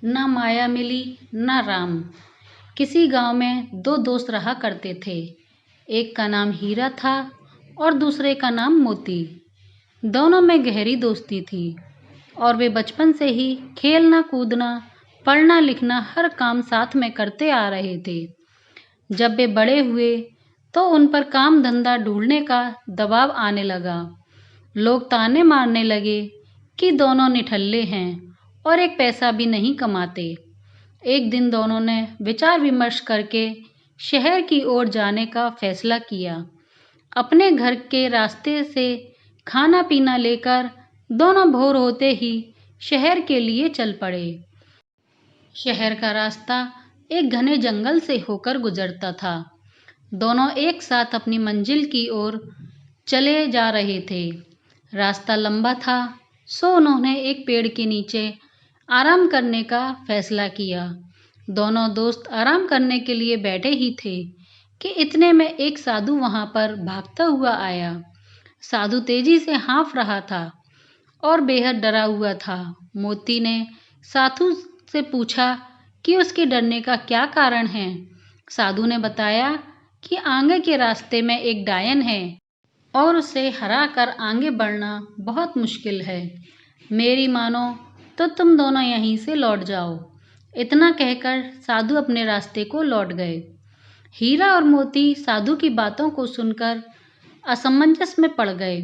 ना माया मिली ना राम। किसी गांव में दो दोस्त रहा करते थे। एक का नाम हीरा था और दूसरे का नाम मोती। दोनों में गहरी दोस्ती थी और वे बचपन से ही खेलना कूदना, पढ़ना लिखना हर काम साथ में करते आ रहे थे। जब वे बड़े हुए तो उन पर काम धंधा ढूंढने का दबाव आने लगा। लोग ताने मारने लगे कि दोनों निठल्ले हैं और एक पैसा भी नहीं कमाते। एक दिन दोनों ने विचार विमर्श करके शहर की ओर जाने का फैसला किया। अपने घर के रास्ते से खाना पीना लेकर दोनों भोर होते ही शहर के लिए चल पड़े। शहर का रास्ता एक घने जंगल से होकर गुजरता था। दोनों एक साथ अपनी मंजिल की ओर चले जा रहे थे। रास्ता लंबा था, सो उन्होंने एक पेड़ के नीचे आराम करने का फैसला किया। दोनों दोस्त आराम करने के लिए बैठे ही थे कि इतने में एक साधु वहां पर भागता हुआ आया। साधु तेजी से हाँफ रहा था और बेहद डरा हुआ था। मोती ने साधु से पूछा कि उसके डरने का क्या कारण है। साधु ने बताया कि आगे के रास्ते में एक डायन है और उसे हरा कर आगे बढ़ना बहुत मुश्किल है। मेरी मानो तो तुम दोनों यहीं से लौट जाओ। इतना कहकर साधु अपने रास्ते को लौट गए। हीरा और मोती साधु की बातों को सुनकर असमंजस में पड़ गए।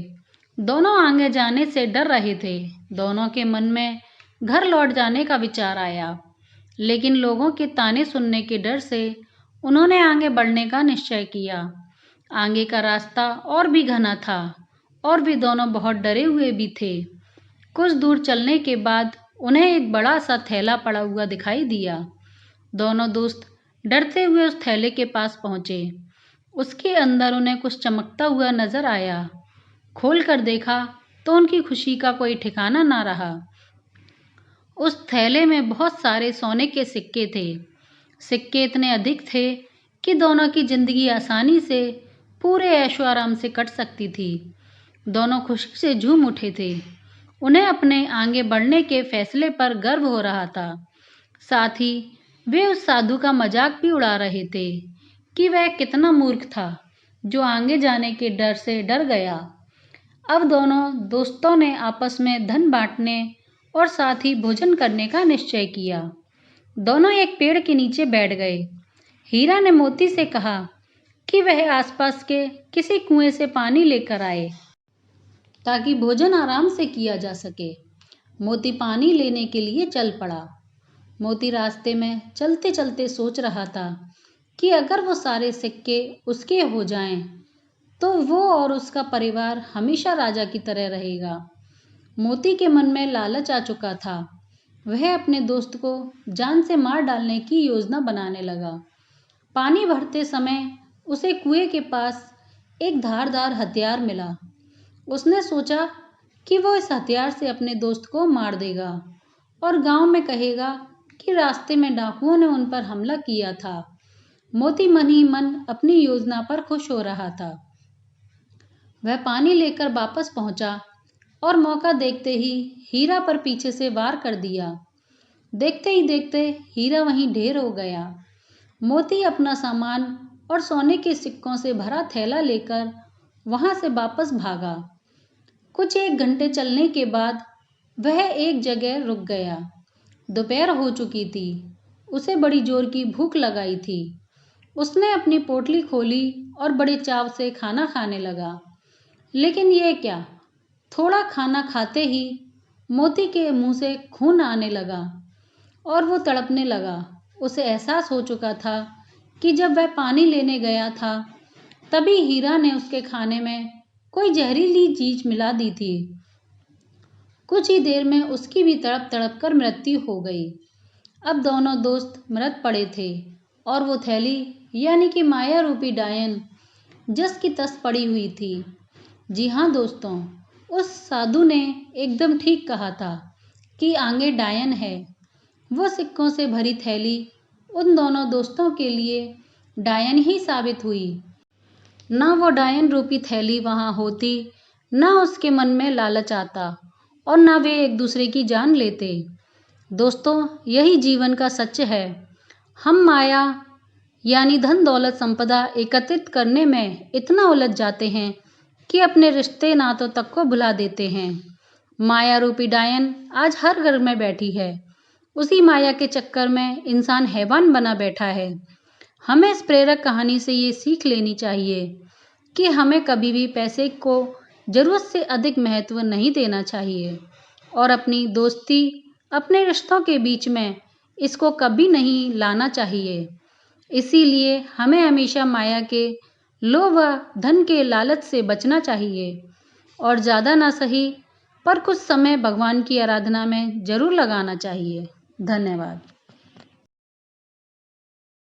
दोनों आगे जाने से डर रहे थे। दोनों के मन में घर लौट जाने का विचार आया, लेकिन लोगों के ताने सुनने के डर से उन्होंने आगे बढ़ने का निश्चय किया। आगे का रास्ता और भी घना था और वे दोनों बहुत डरे हुए भी थे। कुछ दूर चलने के बाद उन्हें एक बड़ा सा थैला पड़ा हुआ दिखाई दिया। दोनों दोस्त डरते हुए उस थैले के पास पहुंचे। उसके अंदर उन्हें कुछ चमकता हुआ नजर आया। खोल कर देखा तो उनकी खुशी का कोई ठिकाना ना रहा। उस थैले में बहुत सारे सोने के सिक्के थे। सिक्के इतने अधिक थे कि दोनों की जिंदगी आसानी से पूरे ऐशो आराम से कट सकती थी। दोनों खुशी से झूम उठे थे। उन्हें अपने आगे बढ़ने के फैसले पर गर्व हो रहा था। साथ ही वे उस साधु का मजाक भी उड़ा रहे थे कि वह कितना मूर्ख था जो आगे जाने के डर से डर गया। अब दोनों दोस्तों ने आपस में धन बांटने और साथ ही भोजन करने का निश्चय किया। दोनों एक पेड़ के नीचे बैठ गए। हीरा ने मोती से कहा कि वह आसपास के किसी कुएं से पानी लेकर आए ताकि भोजन आराम से किया जा सके। मोती पानी लेने के लिए चल पड़ा। मोती रास्ते में चलते चलते सोच रहा था कि अगर वो सारे सिक्के उसके हो जाएं, तो वो और उसका परिवार हमेशा राजा की तरह रहेगा। मोती के मन में लालच आ चुका था। वह अपने दोस्त को जान से मार डालने की योजना बनाने लगा। पानी भरते समय उसे कुएं के पास एक धारदार हथियार मिला। उसने सोचा कि वो इस हथियार से अपने दोस्त को मार देगा और गांव में कहेगा कि रास्ते में डाकुओं ने उन पर हमला किया था। मोती मन ही मन अपनी योजना पर खुश हो रहा था। वह पानी लेकर वापस पहुंचा और मौका देखते ही हीरा पर पीछे से वार कर दिया। देखते ही देखते हीरा वहीं ढेर हो गया। मोती अपना सामान और सोने के सिक्कों से भरा थैला लेकर वहां से वापस भागा। कुछ 1 घंटे चलने के बाद वह एक जगह रुक गया। दोपहर हो चुकी थी। उसे बड़ी जोर की भूख लगाई थी। उसने अपनी पोटली खोली और बड़े चाव से खाना खाने लगा। लेकिन ये क्या, थोड़ा खाना खाते ही मोती के मुंह से खून आने लगा और वो तड़पने लगा। उसे एहसास हो चुका था कि जब वह पानी लेने गया था तभी हीरा ने उसके खाने में कोई जहरीली चीज मिला दी थी। कुछ ही देर में उसकी भी तड़प तड़प कर मृत्यु हो गई। अब दोनों दोस्त मृत पड़े थे और वो थैली यानी कि माया रूपी डायन जस की तस पड़ी हुई थी। जी हाँ दोस्तों, उस साधु ने एकदम ठीक कहा था कि आगे डायन है। वो सिक्कों से भरी थैली उन दोनों दोस्तों के लिए डायन ही साबित हुई। ना वो डायन रूपी थैली वहां होती, ना उसके मन में लालच आता और ना वे एक दूसरे की जान लेते। दोस्तों, यही जीवन का सच है। हम माया यानी धन दौलत संपदा एकत्रित करने में इतना उलझ जाते हैं कि अपने रिश्ते नातों तक को भुला देते हैं। माया रूपी डायन आज हर घर में बैठी है। उसी माया के चक्कर में इंसान हैवान बना बैठा है। हमें इस प्रेरक कहानी से ये सीख लेनी चाहिए कि हमें कभी भी पैसे को ज़रूरत से अधिक महत्व नहीं देना चाहिए और अपनी दोस्ती, अपने रिश्तों के बीच में इसको कभी नहीं लाना चाहिए। इसीलिए हमें हमेशा माया के लोभ व धन के लालच से बचना चाहिए और ज़्यादा ना सही पर कुछ समय भगवान की आराधना में ज़रूर लगाना चाहिए। धन्यवाद।